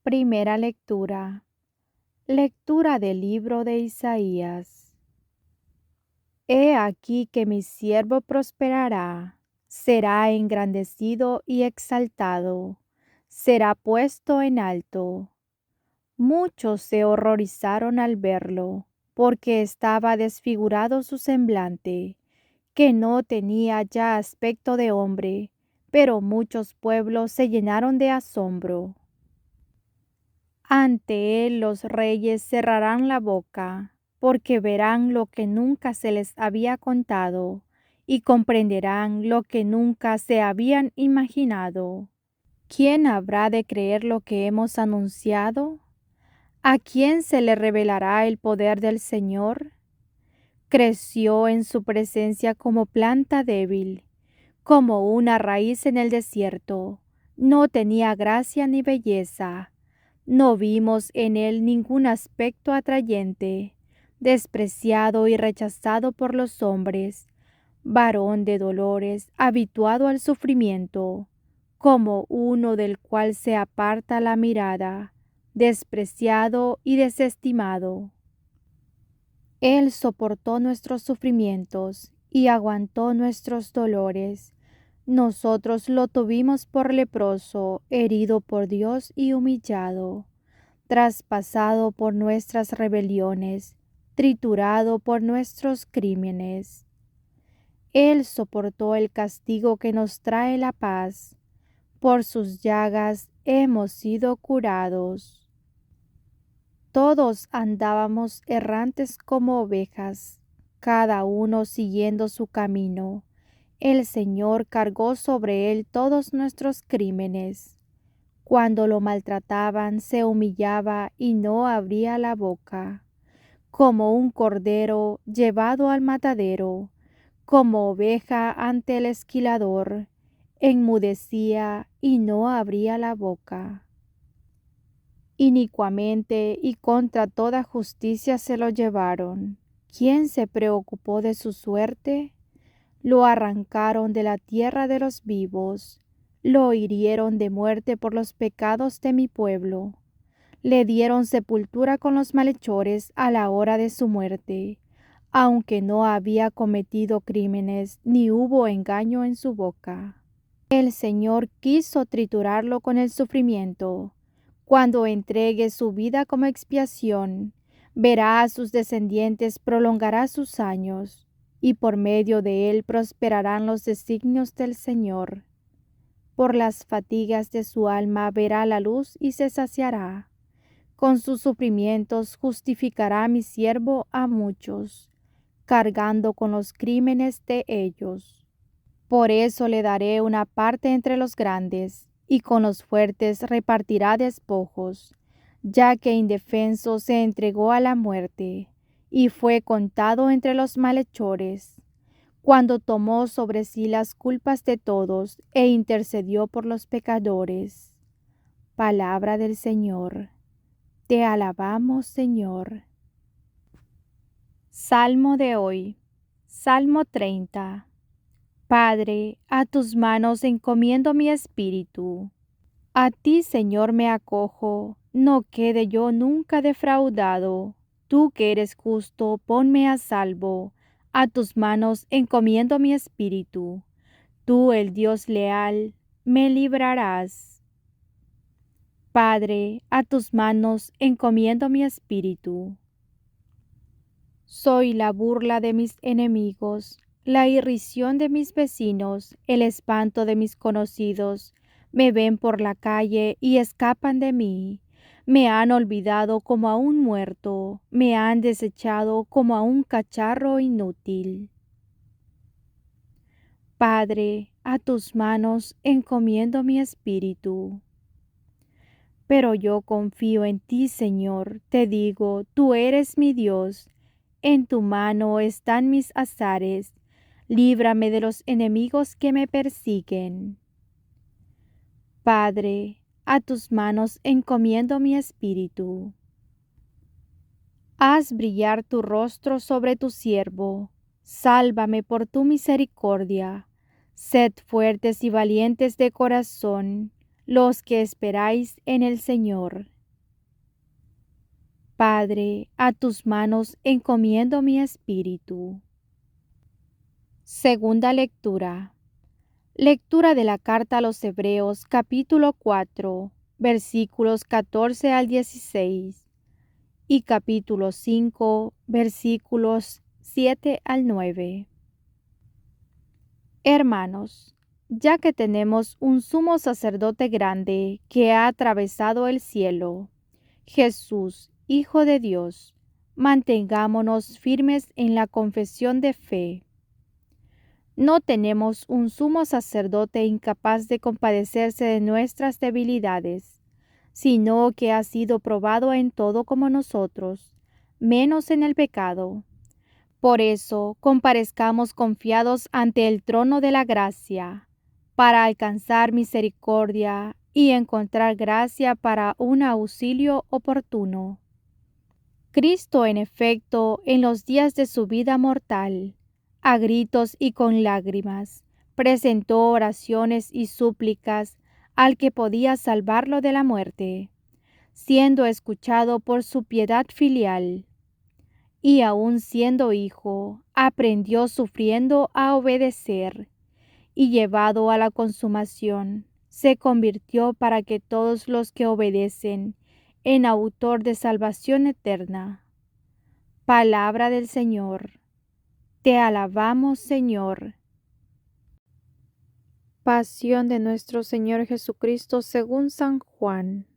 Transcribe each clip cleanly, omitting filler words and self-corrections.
Primera lectura. Lectura del libro de Isaías. He aquí que mi siervo prosperará, será engrandecido y exaltado, será puesto en alto. Muchos se horrorizaron al verlo, porque estaba desfigurado su semblante, que no tenía ya aspecto de hombre, pero muchos pueblos se llenaron de asombro. Ante él los reyes cerrarán la boca, porque verán lo que nunca se les había contado, y comprenderán lo que nunca se habían imaginado. ¿Quién habrá de creer lo que hemos anunciado? ¿A quién se le revelará el poder del Señor? Creció en su presencia como planta débil, como una raíz en el desierto. No tenía gracia ni belleza. No vimos en él ningún aspecto atrayente, despreciado y rechazado por los hombres, varón de dolores, habituado al sufrimiento, como uno del cual se aparta la mirada, despreciado y desestimado. Él soportó nuestros sufrimientos y aguantó nuestros dolores. Nosotros lo tuvimos por leproso, herido por Dios y humillado, traspasado por nuestras rebeliones, triturado por nuestros crímenes. Él soportó el castigo que nos trae la paz. Por sus llagas hemos sido curados. Todos andábamos errantes como ovejas, cada uno siguiendo su camino. El Señor cargó sobre él todos nuestros crímenes. Cuando lo maltrataban, se humillaba y no abría la boca. Como un cordero llevado al matadero, como oveja ante el esquilador, enmudecía y no abría la boca. Inicuamente y contra toda justicia se lo llevaron. ¿Quién se preocupó de su suerte? Lo arrancaron de la tierra de los vivos, lo hirieron de muerte por los pecados de mi pueblo. Le dieron sepultura con los malhechores a la hora de su muerte, aunque no había cometido crímenes ni hubo engaño en su boca. El Señor quiso triturarlo con el sufrimiento. Cuando entregue su vida como expiación, verá a sus descendientes, prolongará sus años, y por medio de él prosperarán los designios del Señor. Por las fatigas de su alma verá la luz y se saciará. Con sus sufrimientos justificará mi siervo a muchos, cargando con los crímenes de ellos. Por eso le daré una parte entre los grandes, y con los fuertes repartirá despojos, ya que indefenso se entregó a la muerte, y fue contado entre los malhechores, cuando tomó sobre sí las culpas de todos e intercedió por los pecadores. Palabra del Señor. Te alabamos, Señor. Salmo de hoy. Salmo 30. Padre, a tus manos encomiendo mi espíritu. A ti, Señor, me acojo, no quede yo nunca defraudado. Tú que eres justo, ponme a salvo. A tus manos encomiendo mi espíritu. Tú, el Dios leal, me librarás. Padre, a tus manos encomiendo mi espíritu. Soy la burla de mis enemigos, la irrisión de mis vecinos, el espanto de mis conocidos. Me ven por la calle y escapan de mí. Me han olvidado como a un muerto, me han desechado como a un cacharro inútil. Padre, a tus manos encomiendo mi espíritu. Pero yo confío en ti, Señor, te digo, tú eres mi Dios. En tu mano están mis azares, líbrame de los enemigos que me persiguen. Padre, a tus manos encomiendo mi espíritu. Haz brillar tu rostro sobre tu siervo, sálvame por tu misericordia. Sed fuertes y valientes de corazón, los que esperáis en el Señor. Padre, a tus manos encomiendo mi espíritu. Segunda lectura. Lectura de la carta a los Hebreos, capítulo 4, versículos 14 al 16 y capítulo 5, versículos 7 al 9. Hermanos, ya que tenemos un sumo sacerdote grande que ha atravesado el cielo, Jesús, Hijo de Dios, mantengámonos firmes en la confesión de fe. No tenemos un sumo sacerdote incapaz de compadecerse de nuestras debilidades, sino que ha sido probado en todo como nosotros, menos en el pecado. Por eso, comparezcamos confiados ante el trono de la gracia, para alcanzar misericordia y encontrar gracia para un auxilio oportuno. Cristo, en efecto, en los días de su vida mortal, a gritos y con lágrimas, presentó oraciones y súplicas al que podía salvarlo de la muerte, siendo escuchado por su piedad filial. Y aun siendo hijo, aprendió sufriendo a obedecer, y llevado a la consumación, se convirtió para que todos los que obedecen en autor de salvación eterna. Palabra del Señor. Te alabamos, Señor. Pasión de nuestro Señor Jesucristo según San Juan.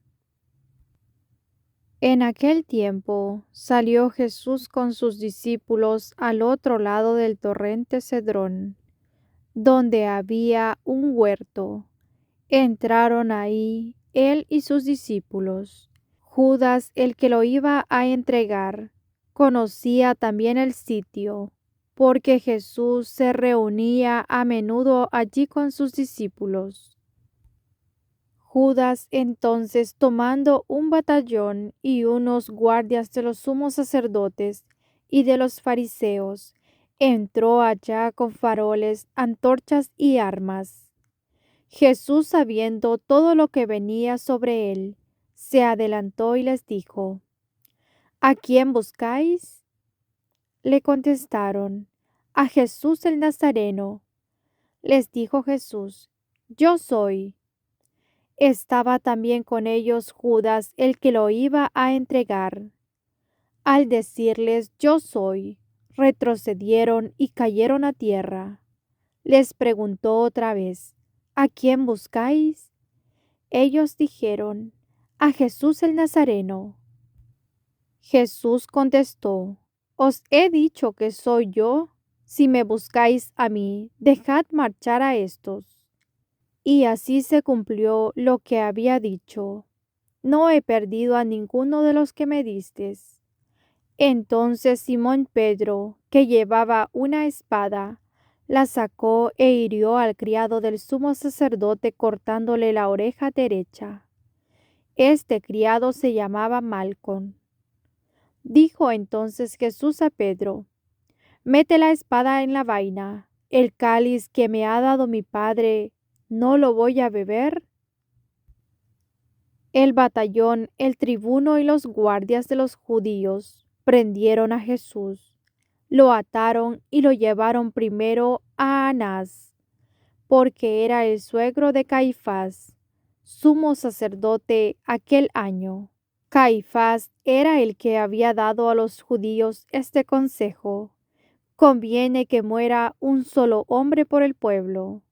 En aquel tiempo salió Jesús con sus discípulos al otro lado del torrente Cedrón, donde había un huerto. Entraron ahí él y sus discípulos. Judas, el que lo iba a entregar, conocía también el sitio, porque Jesús se reunía a menudo allí con sus discípulos. Judas entonces, tomando un batallón y unos guardias de los sumos sacerdotes y de los fariseos, entró allá con faroles, antorchas y armas. Jesús, sabiendo todo lo que venía sobre él, se adelantó y les dijo: ¿A quién buscáis? Le contestaron: a Jesús el Nazareno. Les dijo Jesús: Yo soy. Estaba también con ellos Judas, el que lo iba a entregar. Al decirles: Yo soy, retrocedieron y cayeron a tierra. Les preguntó otra vez: ¿A quién buscáis? Ellos dijeron: a Jesús el Nazareno. Jesús contestó: Os he dicho que soy yo. Si me buscáis a mí, dejad marchar a estos. Y así se cumplió lo que había dicho: No he perdido a ninguno de los que me distes. Entonces Simón Pedro, que llevaba una espada, la sacó e hirió al criado del sumo sacerdote cortándole la oreja derecha. Este criado se llamaba Malcom. Dijo entonces Jesús a Pedro: Mete la espada en la vaina. ¿El cáliz que me ha dado mi Padre, no lo voy a beber? El batallón, el tribuno y los guardias de los judíos prendieron a Jesús, lo ataron y lo llevaron primero a Anás, porque era el suegro de Caifás, sumo sacerdote aquel año. Caifás era el que había dado a los judíos este consejo: conviene que muera un solo hombre por el pueblo.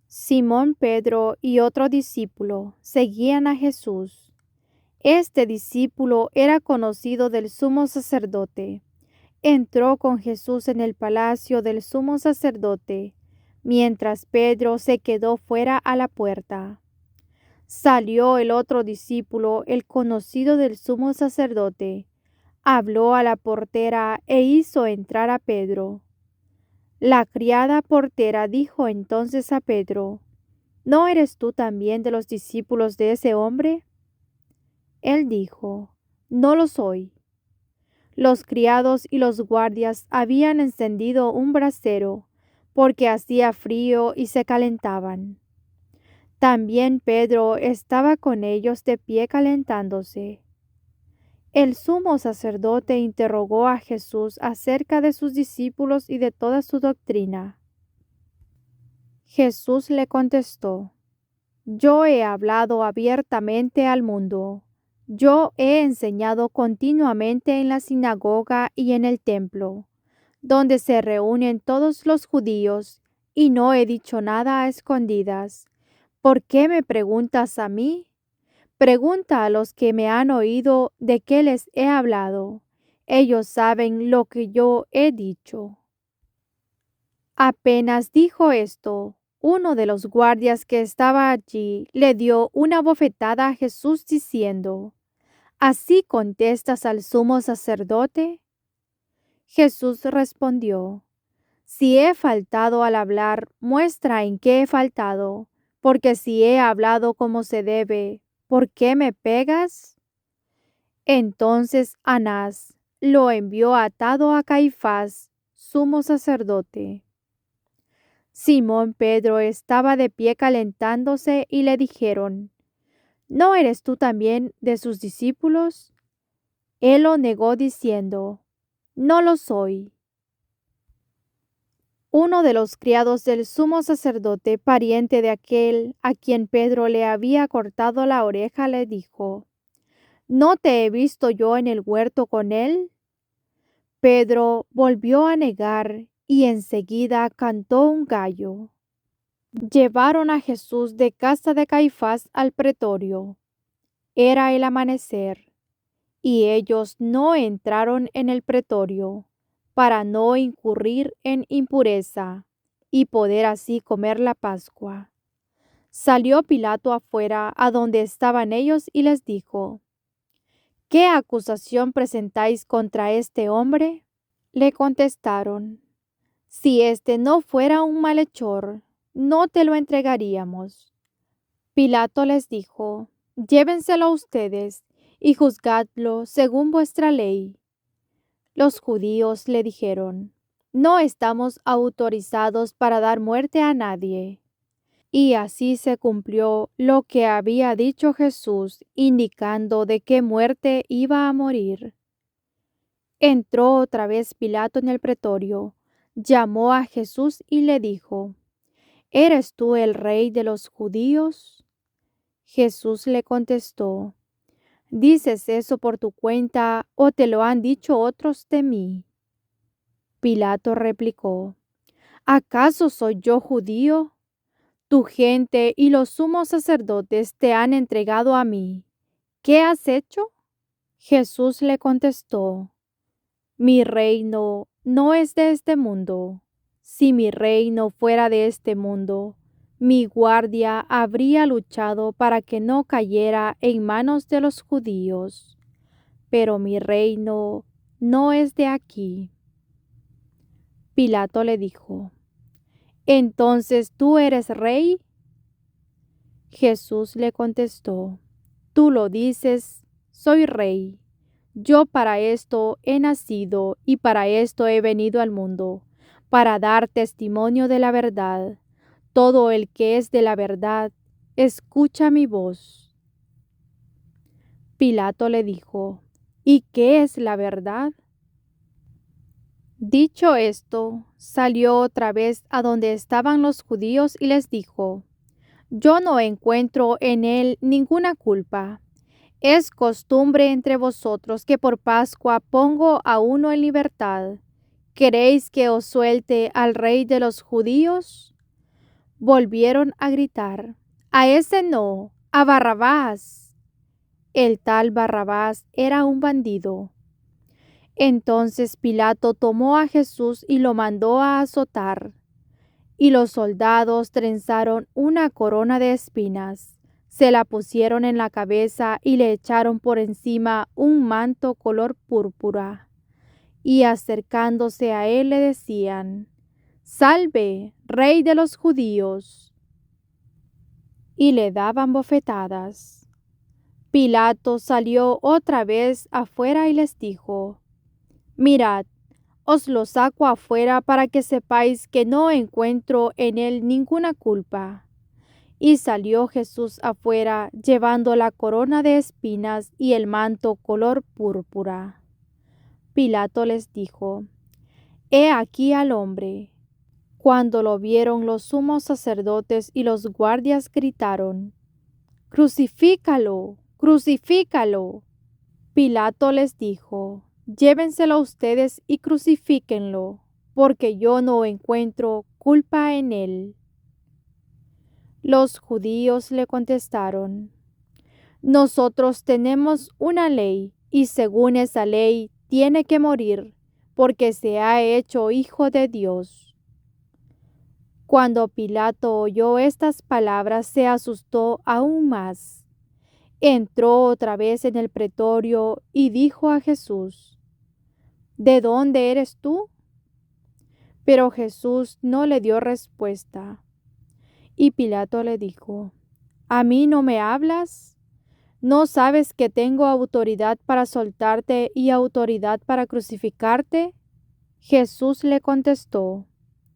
Simón Pedro y otro discípulo seguían a Jesús. Este discípulo era conocido del sumo sacerdote. Entró con Jesús en el palacio del sumo sacerdote, mientras Pedro se quedó fuera a la puerta. Salió el otro discípulo, el conocido del sumo sacerdote, habló a la portera e hizo entrar a Pedro. La criada portera dijo entonces a Pedro: ¿No eres tú también de los discípulos de ese hombre? Él dijo: No lo soy. Los criados y los guardias habían encendido un brasero, porque hacía frío y se calentaban. También Pedro estaba con ellos de pie calentándose. El sumo sacerdote interrogó a Jesús acerca de sus discípulos y de toda su doctrina. Jesús le contestó: Yo he hablado abiertamente al mundo. Yo he enseñado continuamente en la sinagoga y en el templo, donde se reúnen todos los judíos, y no he dicho nada a escondidas. ¿Por qué me preguntas a mí? Pregunta a los que me han oído de qué les he hablado. Ellos saben lo que yo he dicho. Apenas dijo esto, uno de los guardias que estaba allí le dio una bofetada a Jesús diciendo: ¿Así contestas al sumo sacerdote? Jesús respondió: Si he faltado al hablar, muestra en qué he faltado, porque si he hablado como se debe, ¿por qué me pegas? Entonces Anás lo envió atado a Caifás, sumo sacerdote. Simón Pedro estaba de pie calentándose y le dijeron: ¿No eres tú también de sus discípulos? Él lo negó diciendo: No lo soy. Uno de los criados del sumo sacerdote, pariente de aquel a quien Pedro le había cortado la oreja, le dijo: ¿No te he visto yo en el huerto con él? Pedro volvió a negar y enseguida cantó un gallo. Llevaron a Jesús de casa de Caifás al pretorio. Era el amanecer, y ellos no entraron en el pretorio para no incurrir en impureza y poder así comer la Pascua. Salió Pilato afuera a donde estaban ellos y les dijo: ¿Qué acusación presentáis contra este hombre? Le contestaron: Si éste no fuera un malhechor, no te lo entregaríamos. Pilato les dijo: Llévenselo ustedes y juzgadlo según vuestra ley. Los judíos le dijeron: No estamos autorizados para dar muerte a nadie. Y así se cumplió lo que había dicho Jesús, indicando de qué muerte iba a morir. Entró otra vez Pilato en el pretorio, llamó a Jesús y le dijo: ¿Eres tú el rey de los judíos? Jesús le contestó: ¿Dices eso por tu cuenta o te lo han dicho otros de mí? Pilato replicó: ¿Acaso soy yo judío? Tu gente y los sumos sacerdotes te han entregado a mí. ¿Qué has hecho? Jesús le contestó: Mi reino no es de este mundo. Si mi reino fuera de este mundo, mi guardia habría luchado para que no cayera en manos de los judíos. Pero mi reino no es de aquí. Pilato le dijo: ¿Entonces tú eres rey? Jesús le contestó: Tú lo dices, soy rey. Yo para esto he nacido y para esto he venido al mundo, para dar testimonio de la verdad. Todo el que es de la verdad, escucha mi voz. Pilato le dijo: ¿Y qué es la verdad? Dicho esto, salió otra vez a donde estaban los judíos y les dijo: Yo no encuentro en él ninguna culpa. Es costumbre entre vosotros que por Pascua pongo a uno en libertad. ¿Queréis que os suelte al rey de los judíos? Volvieron a gritar: A ese no, a Barrabás. El tal Barrabás era un bandido. Entonces Pilato tomó a Jesús y lo mandó a azotar. Y los soldados trenzaron una corona de espinas, se la pusieron en la cabeza y le echaron por encima un manto color púrpura. Y acercándose a él le decían: Salve, Rey de los judíos. Y le daban bofetadas. Pilato salió otra vez afuera y les dijo: Mirad, os lo saco afuera para que sepáis que no encuentro en él ninguna culpa. Y salió Jesús afuera, llevando la corona de espinas y el manto color púrpura. Pilato les dijo: He aquí al hombre. Cuando lo vieron, los sumos sacerdotes y los guardias gritaron: ¡Crucifícalo! ¡Crucifícalo! Pilato les dijo: Llévenselo ustedes y crucifíquenlo, porque yo no encuentro culpa en él. Los judíos le contestaron: Nosotros tenemos una ley, y según esa ley tiene que morir, porque se ha hecho hijo de Dios. Cuando Pilato oyó estas palabras, se asustó aún más. Entró otra vez en el pretorio y dijo a Jesús: ¿De dónde eres tú? Pero Jesús no le dio respuesta. Y Pilato le dijo: ¿A mí no me hablas? ¿No sabes que tengo autoridad para soltarte y autoridad para crucificarte? Jesús le contestó: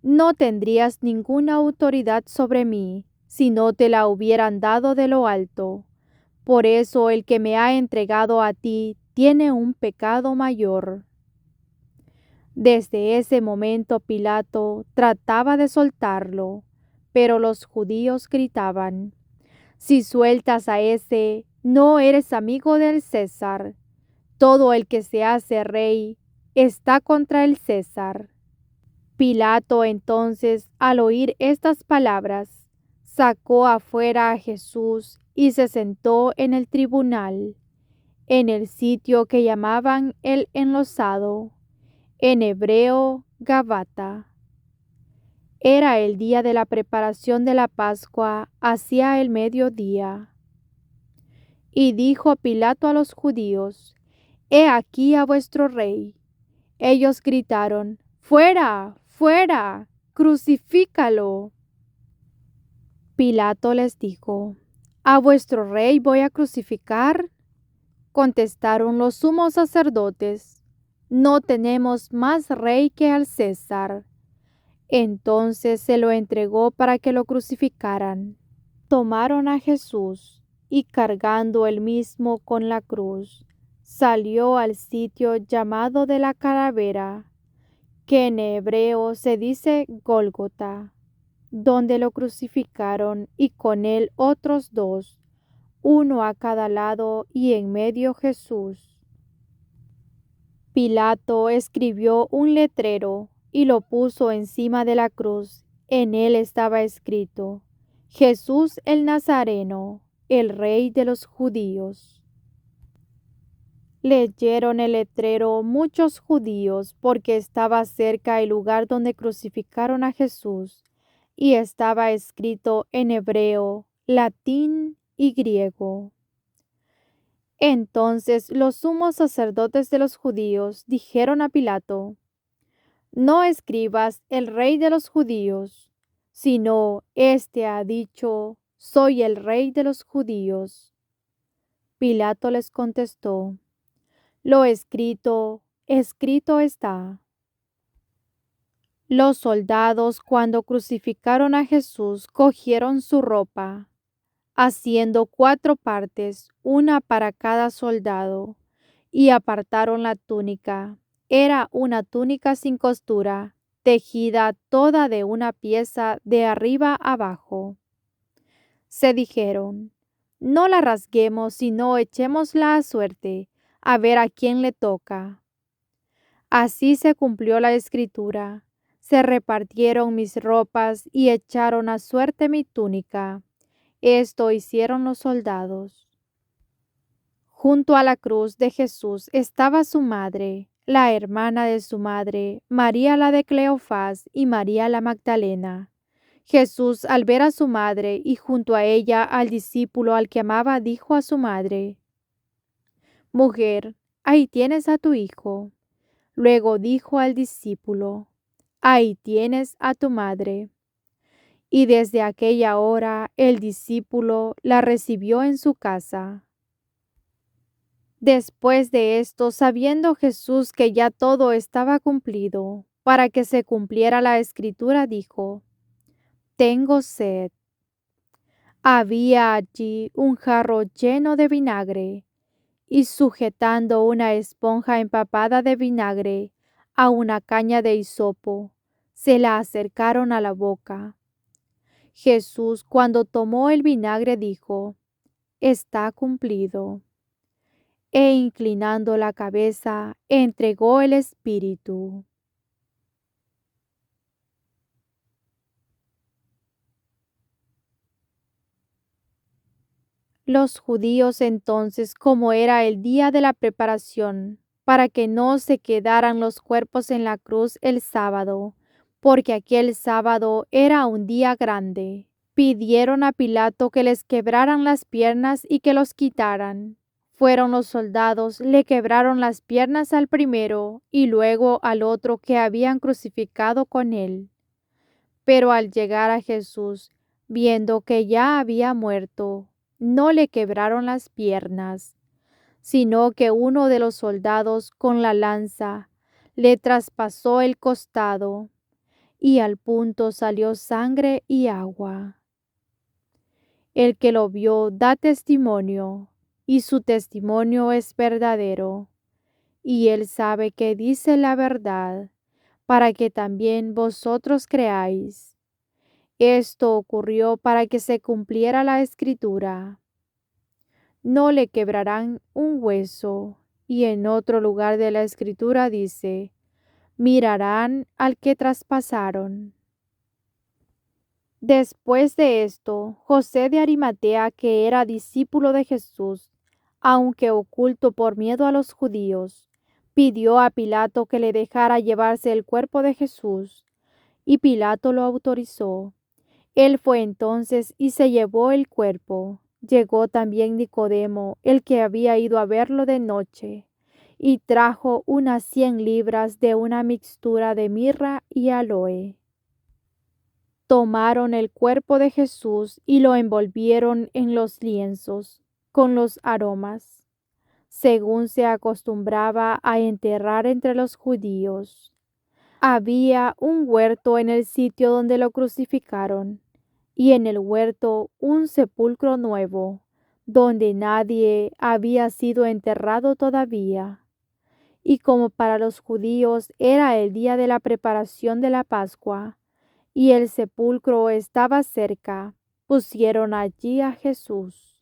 No tendrías ninguna autoridad sobre mí si no te la hubieran dado de lo alto. Por eso el que me ha entregado a ti tiene un pecado mayor. Desde ese momento Pilato trataba de soltarlo, pero los judíos gritaban: Si sueltas a ese, no eres amigo del César. Todo el que se hace rey está contra el César. Pilato entonces, al oír estas palabras, sacó afuera a Jesús y se sentó en el tribunal, en el sitio que llamaban el Enlosado, en hebreo Gabata. Era el día de la preparación de la Pascua, hacia el mediodía. Y dijo Pilato a los judíos: He aquí a vuestro rey. Ellos gritaron: ¡Fuera! ¡Fuera! ¡Crucifícalo! Pilato les dijo: ¿A vuestro rey voy a crucificar? Contestaron los sumos sacerdotes: No tenemos más rey que al César. Entonces se lo entregó para que lo crucificaran. Tomaron a Jesús y, cargando él mismo con la cruz, salió al sitio llamado de la Calavera, que en hebreo se dice Gólgota, donde lo crucificaron, y con él otros dos, uno a cada lado y en medio Jesús. Pilato escribió un letrero y lo puso encima de la cruz. En él estaba escrito: Jesús el Nazareno, el Rey de los Judíos. Leyeron el letrero muchos judíos, porque estaba cerca el lugar donde crucificaron a Jesús, y estaba escrito en hebreo, latín y griego. Entonces los sumos sacerdotes de los judíos dijeron a Pilato: No escribas el Rey de los judíos, sino éste ha dicho: Soy el Rey de los judíos. Pilato les contestó: Lo escrito, escrito está. Los soldados, cuando crucificaron a Jesús, cogieron su ropa, haciendo 4 partes, una para cada soldado, y apartaron la túnica. Era una túnica sin costura, tejida toda de una pieza de arriba abajo. Se dijeron: No la rasguemos, sino echémosla a suerte, a ver a quién le toca. Así se cumplió la escritura: Se repartieron mis ropas y echaron a suerte mi túnica. Esto hicieron los soldados. Junto a la cruz de Jesús estaba su madre, la hermana de su madre, María la de Cleofás y María la Magdalena. Jesús, al ver a su madre y junto a ella al discípulo al que amaba, dijo a su madre: Mujer, ahí tienes a tu hijo. Luego dijo al discípulo: Ahí tienes a tu madre. Y desde aquella hora el discípulo la recibió en su casa. Después de esto, sabiendo Jesús que ya todo estaba cumplido, para que se cumpliera la escritura, dijo: Tengo sed. Había allí un jarro lleno de vinagre, y sujetando una esponja empapada de vinagre a una caña de hisopo, se la acercaron a la boca. Jesús, cuando tomó el vinagre, dijo: Está cumplido. E inclinando la cabeza, entregó el espíritu. Los judíos entonces, como era el día de la preparación, para que no se quedaran los cuerpos en la cruz el sábado, porque aquel sábado era un día grande, pidieron a Pilato que les quebraran las piernas y que los quitaran. Fueron los soldados, le quebraron las piernas al primero y luego al otro que habían crucificado con él. Pero al llegar a Jesús, viendo que ya había muerto, no le quebraron las piernas, sino que uno de los soldados con la lanza le traspasó el costado, y al punto salió sangre y agua. El que lo vio da testimonio, y su testimonio es verdadero, y él sabe que dice la verdad, para que también vosotros creáis. Esto ocurrió para que se cumpliera la escritura: No le quebrarán un hueso. Y en otro lugar de la escritura dice: Mirarán al que traspasaron. Después de esto, José de Arimatea, que era discípulo de Jesús, aunque oculto por miedo a los judíos, pidió a Pilato que le dejara llevarse el cuerpo de Jesús, y Pilato lo autorizó. Él fue entonces y se llevó el cuerpo. Llegó también Nicodemo, el que había ido a verlo de noche, y trajo unas 100 libras de una mixtura de mirra y aloe. Tomaron el cuerpo de Jesús y lo envolvieron en los lienzos con los aromas, según se acostumbraba a enterrar entre los judíos. Había un huerto en el sitio donde lo crucificaron, y en el huerto un sepulcro nuevo, donde nadie había sido enterrado todavía. Y como para los judíos era el día de la preparación de la Pascua, y el sepulcro estaba cerca, pusieron allí a Jesús.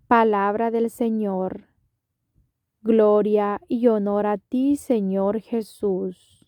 Palabra del Señor. Gloria y honor a ti, Señor Jesús.